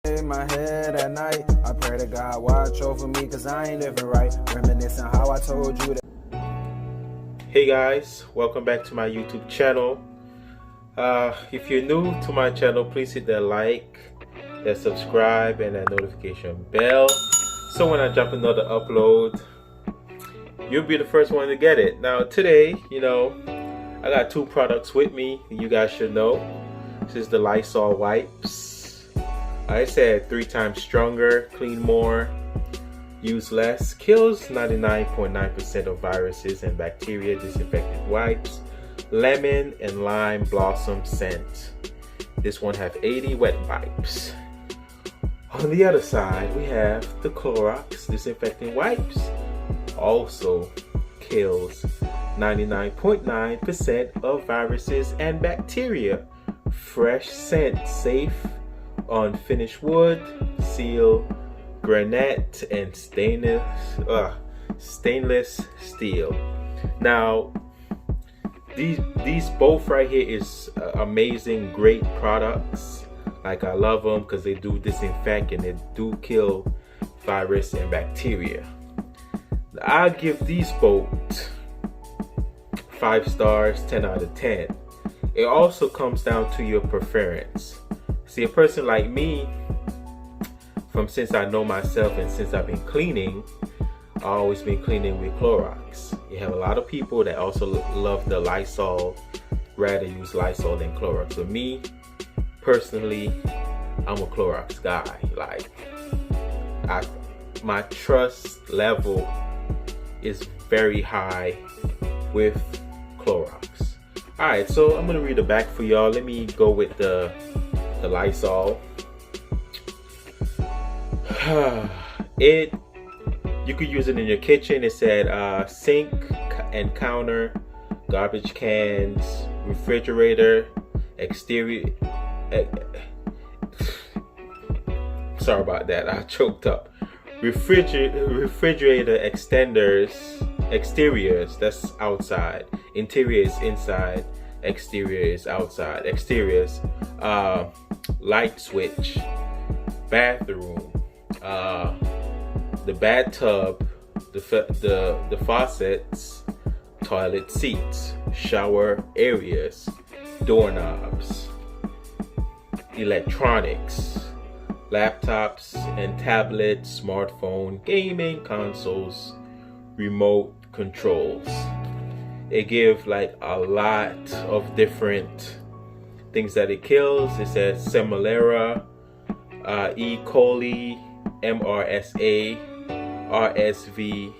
In my head at night, I pray to God watch over me, cause I ain't living right. Reminiscing how I told you that. Hey guys, welcome back to my YouTube channel. If you're new to my channel, please hit that like, that subscribe, and that notification bell, so when I drop another upload, you'll be the first one to get it. Now today, I got two products with me you guys should know. This is the Lysol wipes. I said 3 times stronger, clean more, use less, kills 99.9% of viruses and bacteria. Disinfectant wipes, lemon and lime blossom scent. This one have 80 wet wipes. On the other side, we have the Clorox disinfecting wipes. Also kills 99.9% of viruses and bacteria. Fresh scent, safe on finished wood, steel, granite, and stainless steel. Now, these both right here is amazing, great products. Like, I love them because they do disinfect and they do kill virus and bacteria. I give these both 5 stars, 10 out of 10. It also comes down to your preference. See, a person like me, since I know myself and since I've been cleaning, I've always been cleaning with Clorox. You have a lot of people that also love the Lysol, rather use Lysol than Clorox. For me, personally, I'm a Clorox guy. Like, my trust level is very high with Clorox. Alright, so I'm gonna read the back for y'all. Let me go with the Lysol. You could use it in your kitchen. It said sink and counter, garbage cans, refrigerator, exterior. Sorry about that, I choked up. Refrigerator exteriors, that's outside. Interior is inside. Exterior is outside. Exteriors, light switch, bathroom, the bathtub, the faucets, toilet seats, shower areas, doorknobs, electronics, laptops and tablets, smartphone, gaming consoles, remote controls. It gives like a lot of different things that it kills. It says Salmonella, E. coli, MRSA, RSV,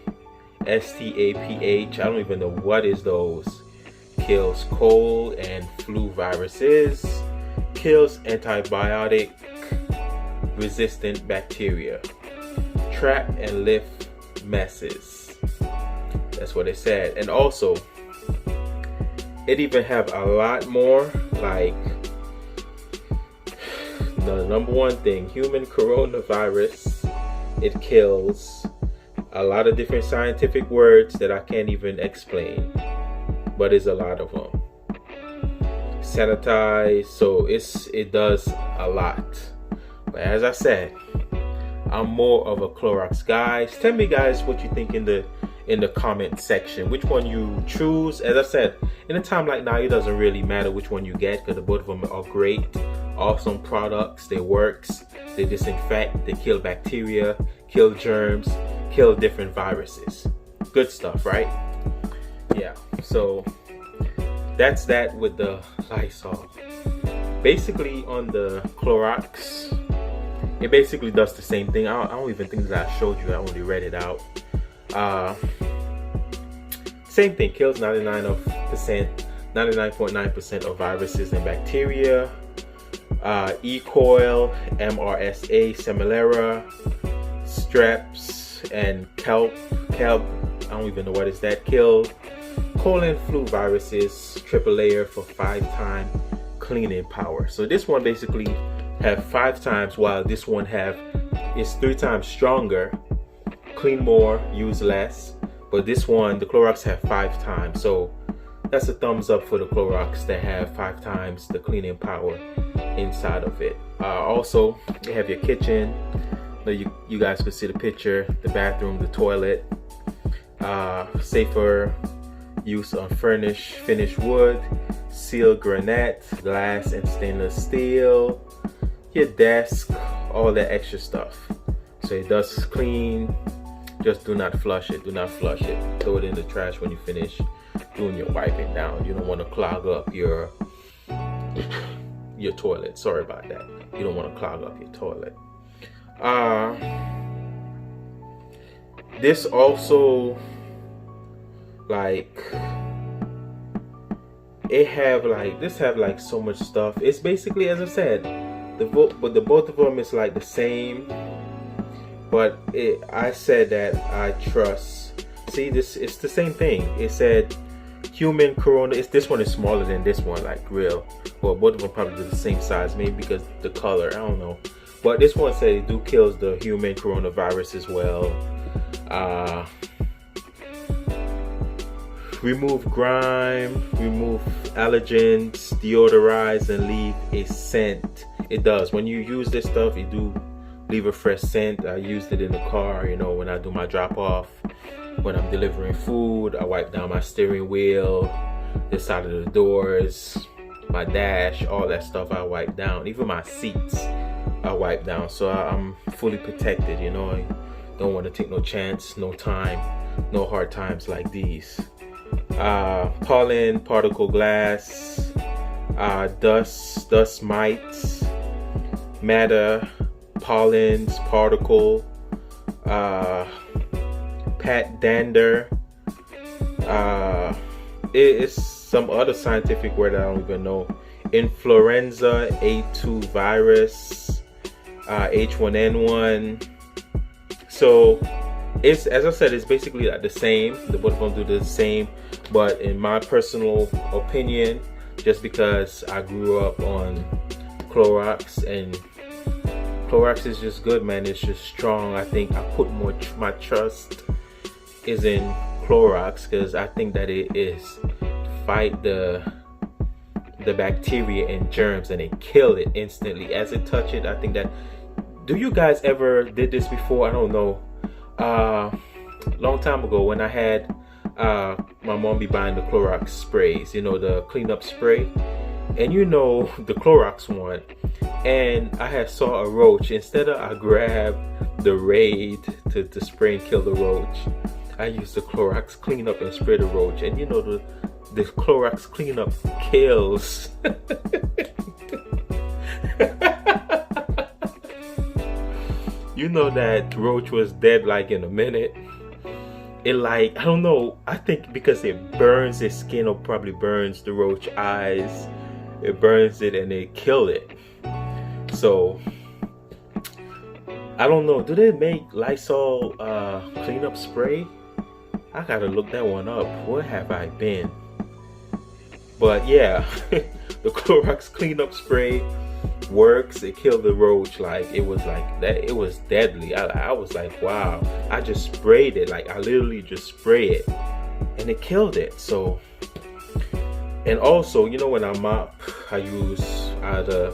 STAPH. I don't even know what is those. Kills cold and flu viruses. Kills antibiotic resistant bacteria. Trap and lift messes. That's what it said. And also, it even have a lot more, like the number one thing, human coronavirus. It kills a lot of different scientific words that I can't even explain, but it's a lot of them. Sanitize, so it does a lot. But as I said, I'm more of a Clorox guy. Tell me guys what you think in the comment section, which one you choose. As I said, in a time like now, it doesn't really matter which one you get because both of them are great, awesome products. They works, they disinfect, they kill bacteria, kill germs, kill different viruses. Good stuff, right? Yeah, so that's that with the Lysol. Basically on the Clorox, it basically does the same thing. I don't even think that I showed you, I only read it out. Same thing, kills 99.9% of viruses and bacteria. E. coli, MRSA, Salmonella, Streps, and kelp. I don't even know what is that. Kill cold and flu viruses. Triple layer for 5 times cleaning power. So this one basically have 5 times, while this one is 3 times stronger. Clean more, use less. But this one, the Clorox, have 5 times. So that's a thumbs up for the Clorox that have 5 times the cleaning power inside of it. Also, you have your kitchen. You guys can see the picture, the bathroom, the toilet. Safer use on finished wood, sealed granite, glass and stainless steel. Your desk, all that extra stuff. So it does clean. Just do not flush it. Do not flush it. Throw it in the trash when you finish doing your wiping down. You don't want to clog up your toilet. Sorry about that. You don't want to clog up your toilet. This also, like, this have like so much stuff. It's basically, as I said, the both of them is like the same. But I said that I trust. See, it's the same thing. It said human corona. This one is smaller than this one, like real. Well, both of them probably the same size, maybe because the color. I don't know. But this one said it do kills the human coronavirus as well. Remove grime, remove allergens, deodorize, and leave a scent. It does. When you use this stuff, you do leave a fresh scent. I used it in the car, you know, when I do my drop off, when I'm delivering food. I wipe down my steering wheel, the side of the doors, my dash, all that stuff I wipe down. Even my seats I wipe down, so I'm fully protected, you know. I don't want to take no chance, no time, no hard times like these. Pollen, particle glass, dust mites, matter, pollens, particle, pat dander. It's some other scientific word I don't even know. Influenza, A2 virus, H1N1. So it's, as I said, it's basically like the same. The both of them do the same, but in my personal opinion, just because I grew up on Clorox, and Clorox is just good, man. It's just strong. I think I put more my trust is in Clorox because I think that it is fight the bacteria and germs, and it kill it instantly as it touch it. I think that, do you guys ever did this before? I don't know. Long time ago when I had my mom be buying the Clorox sprays, you know, the cleanup spray, and you know, the Clorox one, and I had saw a roach. Instead of I grabbed the Raid to spray and kill the roach, I used the Clorox cleanup and spray the roach. And you know, the Clorox cleanup kills. You know that roach was dead like in a minute. It, like, I don't know, I think because it burns its skin, or probably burns the roach eyes, it burns it and it killed it. So I don't know, do they make Lysol cleanup spray? I gotta look that one up. Where have I been? But yeah, the Clorox cleanup spray works. It killed the roach. Like, it was like that. It was deadly. I was like, wow. I just sprayed it. Like, I literally just spray it, and it killed it. So, and also, you know, when I mop, I use either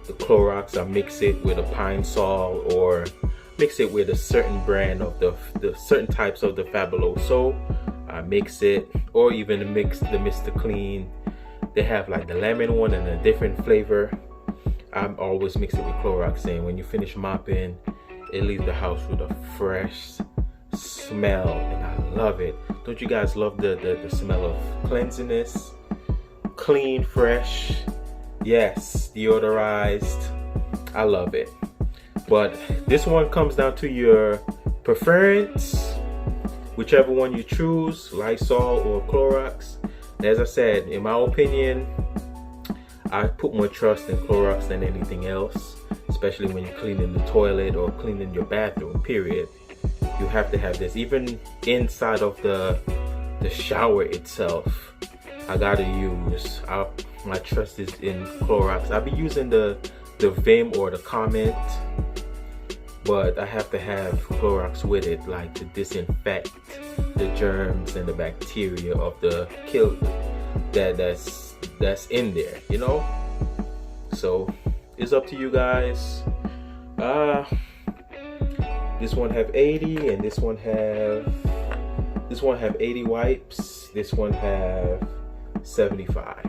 the Clorox, I mix it with a pine sol, or mix it with a certain brand of the certain types of the Fabuloso. I mix it, or even mix the Mr. Clean. They have like the lemon one and a different flavor. I always mix it with Clorox, and when you finish mopping, it leaves the house with a fresh smell, and I love it. Don't you guys love the smell of cleanliness? Clean, fresh, yes, deodorized. I love it. But this one comes down to your preference, whichever one you choose, Lysol or Clorox. As I said, in my opinion, I put more trust in Clorox than anything else, especially when you're cleaning the toilet or cleaning your bathroom, period. You have to have this. Even inside of the shower itself, I gotta use, my trust is in Clorox. I'll be using the Vim or the Comment, but I have to have Clorox with it, like to disinfect the germs and the bacteria of the kill that's in there, you know. So It's up to you guys. This one have 80 and this one have 80 wipes. This one have 75.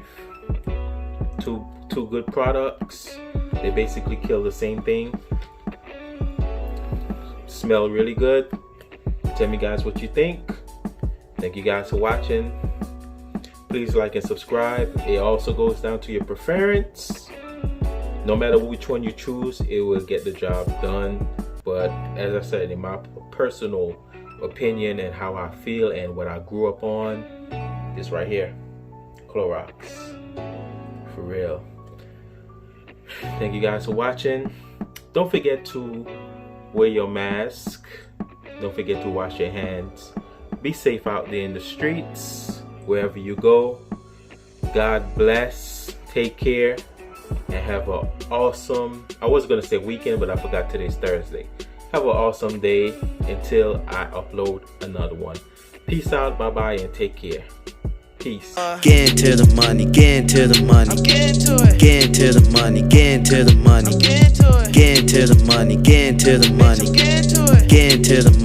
Two good products. They basically kill the same thing. Smell really good. Tell me guys what you think. Thank you guys for watching. Please like and subscribe. It also goes down to your preference. No matter which one you choose, it will get the job done. But as I said, in my personal opinion and how I feel and what I grew up on, this right here, Clorox, for real. Thank you guys for watching. Don't forget to wear your mask. Don't forget to wash your hands. Be safe out there in the streets, wherever you go. God bless. Take care. And have an awesome, I was going to say weekend, but I forgot today's Thursday. Have an awesome day until I upload another one. Peace out, bye-bye, and take care. Peace. Get into the money, get into the money, get into it. Get into the money, get into the money, get into it. Get into the money, get into the money, get into it. Get into the money.